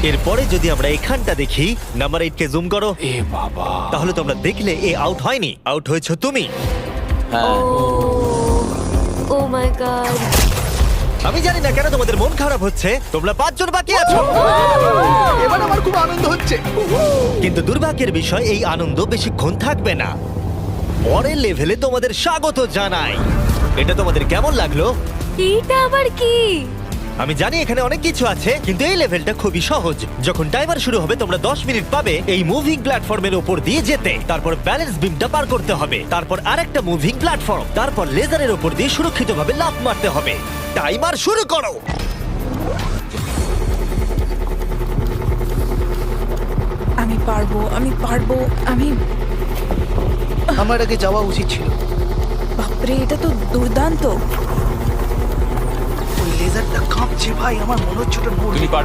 এরপরে যদি আমরা এখানটা দেখি, নাম্বার 8 কে জুম করো। এ বাবা, তাহলে তোমরা দেখলে এ আউট হয়নি, আউট হয়েছো তুমি। হ্যাঁ ও মাই গড। আমি জানি না কেন তোমাদের মন খারাপ হচ্ছে, তোমরা 5 জন বাকি আছো। এবার আমার খুব আনন্দ হচ্ছে। কিন্তু দুর্ভাগ্যের বিষয়, এই আনন্দ বেশিক্ষণ থাকবে না। পরের লেভেলে তোমাদের স্বাগত জানাই। এটা তোমাদের কেমন লাগলো? এইটা আবার কি? আমি জানি এখানে অনেক কিছু আছে, কিন্তু এই লেভেলটা খুবই সহজ। যখন টাইমার শুরু হবে তোমরা 10 মিনিট পাবে এই মুভিং প্ল্যাটফর্মের উপর দিয়ে যেতে। তারপর ব্যালেন্স বিমটা পার করতে হবে, তারপর আরেকটা মুভিং প্ল্যাটফর্ম, তারপর লেজারের উপর দিয়ে সুরক্ষিতভাবে লাফ মারতে হবে। টাইমার শুরু করো। আমি পারবো, আমি পারবো, আমি। আমার আগে যাওয়া উচিত ছিল। বাপরে, এটা তো দুর্দান্ত। ওই লেজারটা কাঁপছে ভাই, আমার মনে হচ্ছে ওটা নড়বে। তুমি পারবে।